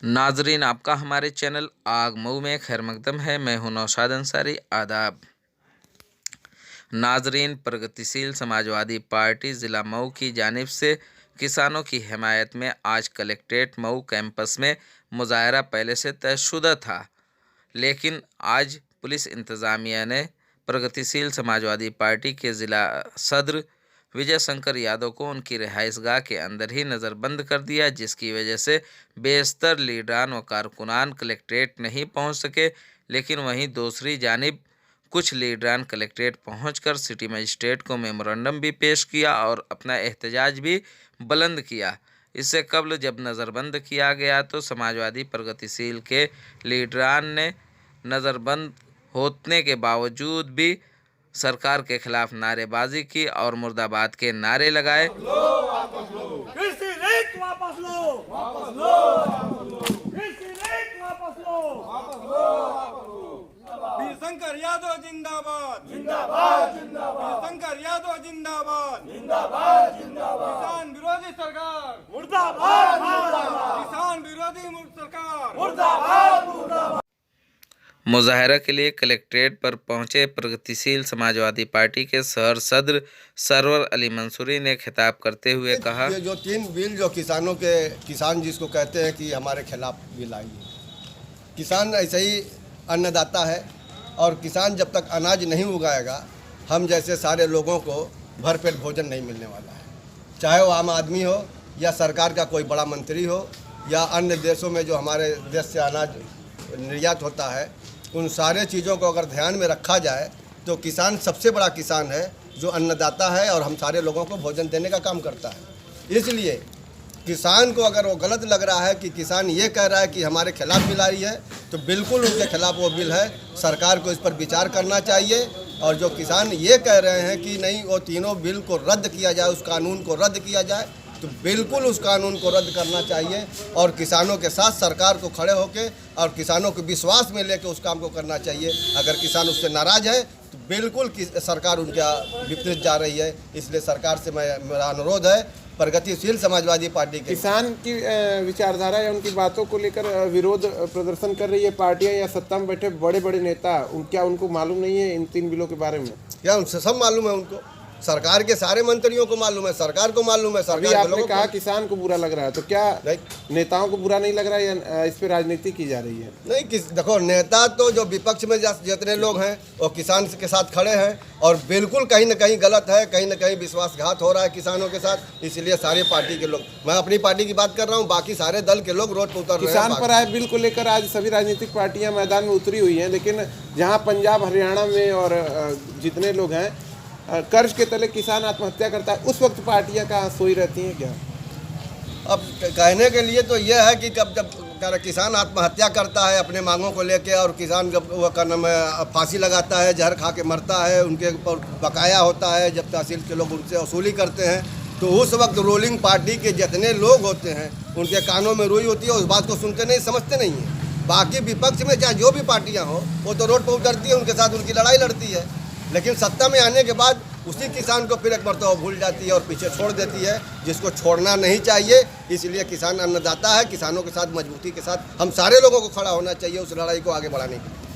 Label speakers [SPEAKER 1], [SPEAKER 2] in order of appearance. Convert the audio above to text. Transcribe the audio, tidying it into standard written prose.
[SPEAKER 1] नाजरीन, आपका हमारे चैनल आग मऊ में खैर मकदम है। मैं हूं नौशाद अंसारी। आदाब नाजरीन, प्रगतिशील समाजवादी पार्टी ज़िला मऊ की जानिब से किसानों की हिमायत में आज कलेक्ट्रेट मऊ कैंपस में मुजाहरा पहले से तयशुदा था, लेकिन आज पुलिस इंतज़ामिया ने प्रगतिशील समाजवादी पार्टी के ज़िला सदर विजय शंकर यादव को उनकी रिहाइशगाह के अंदर ही नज़रबंद कर दिया, जिसकी वजह से बेशतर लीडरान व कारकुनान कलेक्ट्रेट नहीं पहुंच सके। लेकिन वहीं दूसरी जानिब कुछ लीडरान कलेक्ट्रेट पहुंचकर सिटी मजिस्ट्रेट को मेमोरेंडम भी पेश किया और अपना एहतजाज भी बुलंद किया। इससे कबल जब नज़रबंद किया गया तो समाजवादी प्रगतिशील के लीडरान ने नज़रबंद होने के बावजूद भी सरकार के खिलाफ नारेबाजी की और मुर्दाबाद के नारे लगाए।
[SPEAKER 2] कृषि रेट वापस लो, वापस लो, कृषि रेट वापस लो, वापस लो। वीर शंकर यादव जिंदाबाद, जिंदाबाद, जिंदाबाद। वीर शंकर यादव जिंदाबाद, जिंदाबाद, जिंदाबाद। किसान विरोधी सरकार मुर्दाबाद, मुर्दाबाद। किसान विरोधी सरकार मुर्दाबाद, मुर्दाबाद।
[SPEAKER 1] मुजाहरा के लिए कलेक्ट्रेट पर पहुंचे प्रगतिशील समाजवादी पार्टी के शहर सदर सरवर अली मंसूरी ने खिताब करते हुए कहा,
[SPEAKER 3] ये जो 3 बिल जो किसान जिसको कहते हैं कि हमारे खिलाफ बिल आई है। किसान ऐसे ही अन्नदाता है और किसान जब तक अनाज नहीं उगाएगा, हम जैसे सारे लोगों को भरपेट भोजन नहीं मिलने वाला है। चाहे वो आम आदमी हो या सरकार का कोई बड़ा मंत्री हो या अन्य देशों में जो हमारे देश से अनाज निर्यात होता है, उन सारे चीज़ों को अगर ध्यान में रखा जाए तो किसान सबसे बड़ा किसान है जो अन्नदाता है और हम सारे लोगों को भोजन देने का काम करता है। इसलिए किसान को अगर वो गलत लग रहा है कि किसान ये कह रहा है कि हमारे खिलाफ बिल आई है, तो बिल्कुल उनके खिलाफ वो बिल है। सरकार को इस पर विचार करना चाहिए और जो किसान ये कह रहे हैं कि नहीं वो तीनों बिल को रद्द किया जाए, उस कानून को रद्द किया जाए, तो बिल्कुल उस कानून को रद्द करना चाहिए और किसानों के साथ सरकार को खड़े होकर और किसानों को विश्वास में लेकर उस काम को करना चाहिए। अगर किसान उससे नाराज़ है तो बिल्कुल सरकार उनका विपरीत जा रही है। इसलिए सरकार से मेरा अनुरोध है, प्रगतिशील समाजवादी पार्टी के
[SPEAKER 4] किसान की विचारधारा या उनकी बातों को लेकर विरोध प्रदर्शन कर रही है पार्टियां या सत्ता में बैठे बड़े बड़े नेता, क्या उनको मालूम नहीं है इन 3 बिलों के बारे में?
[SPEAKER 3] क्या उनसे सब मालूम है? उनको सरकार के सारे मंत्रियों को मालूम है, सरकार को मालूम है। सरकार
[SPEAKER 4] आपने कहा किसान को बुरा लग रहा है, तो क्या नेताओं को बुरा नहीं लग रहा है या इस पे राजनीति की जा रही है?
[SPEAKER 3] नहीं, देखो नेता तो जो विपक्ष में जितने लोग हैं वो किसान के साथ खड़े हैं और बिल्कुल कहीं ना कहीं गलत है, कहीं ना कहीं विश्वासघात हो रहा है किसानों के साथ। इसलिए सारे पार्टी के लोग, मैं अपनी पार्टी की बात कर रहा हूँ, बाकी सारे दल के लोग रोड पर उतर रहे हैं।
[SPEAKER 4] किसान पर आए बिल को लेकर आज सभी राजनीतिक पार्टियां मैदान में उतरी हुई हैं, लेकिन जहाँ पंजाब हरियाणा में और जितने लोग हैं कर्ज के तले किसान आत्महत्या करता है, उस वक्त पार्टियां कहाँ सोई रहती हैं क्या?
[SPEAKER 3] अब कहने के लिए तो यह है कि जब किसान आत्महत्या करता है अपने मांगों को लेके और किसान जब वह का नाम फांसी लगाता है, जहर खा के मरता है, उनके ऊपर बकाया होता है, जब तहसील के लोग उनसे वसूली करते हैं, तो उस वक्त रूलिंग पार्टी के जितने लोग होते हैं उनके कानों में रुई होती है, उस बात को सुनते नहीं, समझते नहीं हैं। बाकी विपक्ष में चाहे जो भी पार्टियाँ हों वो तो रोड पर उतरती है, उनके साथ उनकी लड़ाई लड़ती है, लेकिन सत्ता में आने के बाद उसी किसान को फिर एक मरतबा भूल जाती है और पीछे छोड़ देती है, जिसको छोड़ना नहीं चाहिए। इसलिए किसान अन्नदाता है, किसानों के साथ मजबूती के साथ हम सारे लोगों को खड़ा होना चाहिए उस लड़ाई को आगे बढ़ाने के लिए।